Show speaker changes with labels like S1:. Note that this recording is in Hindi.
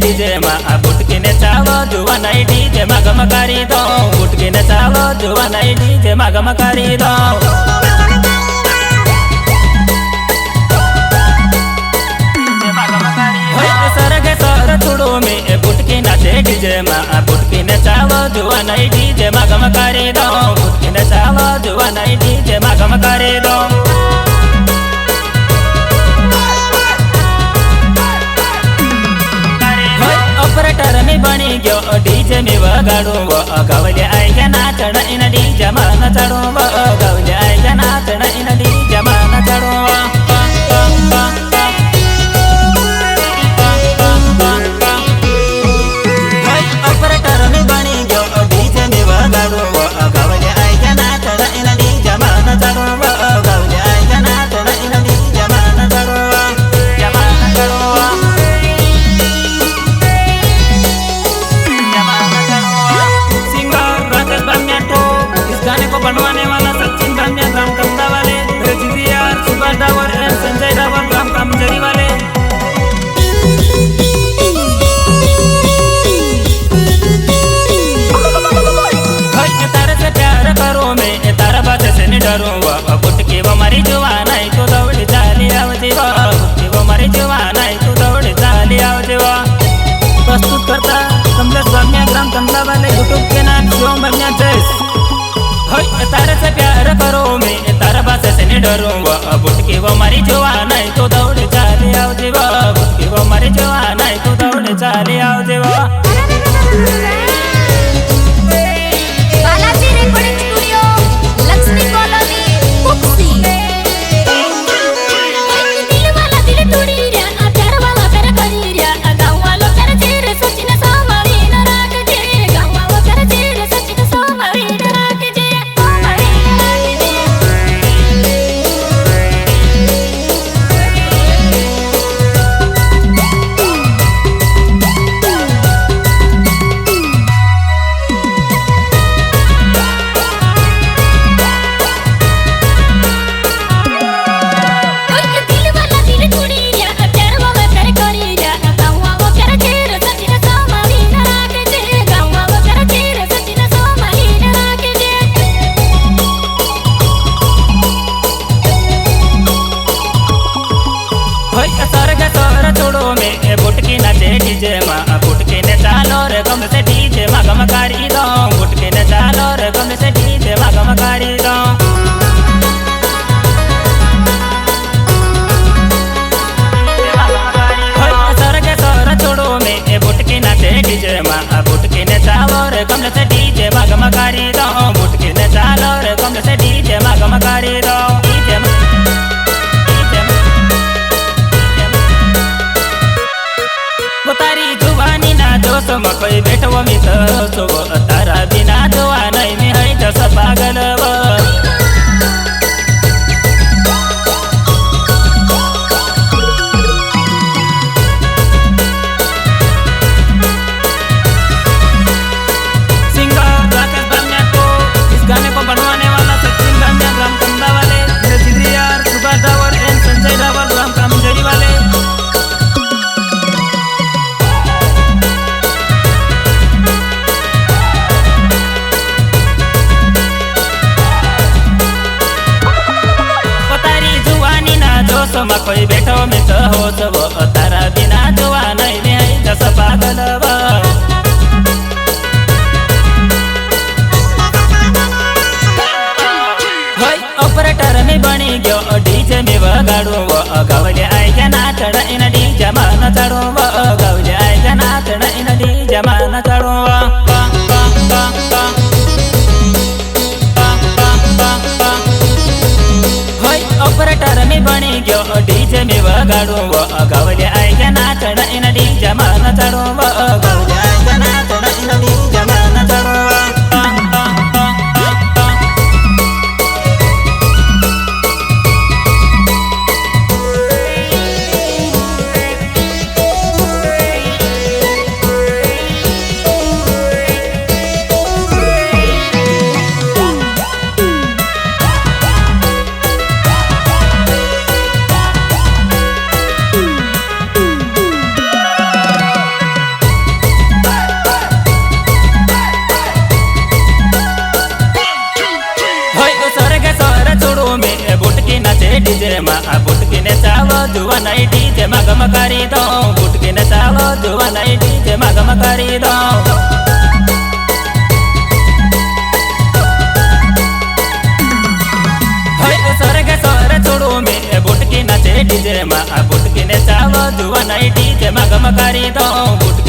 S1: डीजे में बुटकी ने चालो जुआ नहीं डीजे में गम करी दो बुटकी ने चालो जुआ नहीं डीजे में गम करी दो सरगे सर तुड़ो में बुटकी नाचे डीजे में बुटकी ने चालो जुआ नहीं डीजे में गम करी दो बुटकी ने चालो जुआ नहीं डीजे में गम करी दो ऑपरेटर में बनी गयो डीजे में वगाड़ू गवले आई के नाचण इन डीजे में नचड़ू गवले आई के नाचण इन डीजे में नचड़ू ऑपरेटर में बनी गयो डीजे में वगाड़ू गवले आई के नाचण इन डीजे में नचड़ू गवले आई के नाचण इन डीजे में नचड़ू बनवाने वाला सचिन धामिया ग्राम कमदा वाले सुभाष डावर एंड संजय डावर ग्राम कामजरी वाले तारे से प्यार करो मैं तारा बात से नहीं डरूं बुटकी वो मरी जवान है तो दौड़ चाली आवती बुटकी वो मरी जवान है तो दौड़ चाली आवती प्रस्तुत करता कमलेश धामिया ग्राम कमदा वाले यूट्यूब के नाम शिवम बनिया जैस तारे से प्यार करो मैं तारा बात से नहीं डरूं बुटकी वो मरी जवान है तो दौड़ चाले आओ जीवा बुटकी वो मरी जवान है तो दौड़ चाले आओ जीवा
S2: Balaji recording studio Lakshmi colony Kukshi दिल वाला दिल तोड़ी रिया प्यार वाला प्यार करी रिया गाँव वालों प्यार तेरे सचिन सोमरी न राख जे गाँव वालों प्यार तेरे सचिन सोमरी न राख जे बुटकी नाचे डीजे में बुटकी ने चालो रे गम से डीजे में गम करी दो बुटकी ने चालो रे गम से डीजे में गम करी दो सरगे सर छोड़ो में बुटकी नाचे डीजे में बुटकी ने चालो रे गम से डीजे में गम करी दो बुटकी ने चालो रे गम से डीजे में गम करी दो डीजे में तारी जुवानी ना जोश में कोई बैठो मित तारा बिना जोआ नहीं में है जस पागल सिंगर राकेश धामिया को इस गाने को बनवाने वाला सचिन धामिया ग्राम कमदा वाले सुभाष डावर एंड संजय डावर ग्राम कामजरी वाले में कोई बैठो मित हो सब तारा बिना जोआ नहीं में है जस पागल ऑपरेटर में बनी गयो डीजे में वगाड़ू गवले आई के नाचण इन डीजे में नचड़ू गवले आई के नाचण इन डीजे में नचड़ू ऑपरेटर में बनी गयो डीजे में वगाड़ू गवले आई के नाचण इन डीजे में नचड़ू गवले आई के नाचण इन डीजे में नचड़ू
S1: માં આ બુટકીને ચાલો જુવા નહીં ડીજે માં ગમ કરી દો બુટકીને ચાલો જુવા નહીં ડીજે માં ગમ કરી દો सरग सोर छोड़ो में बुटकी नाचे डीजे मा बुटकी ने चालो जुआ नहीं डीजे मा गम करी दो बुटकी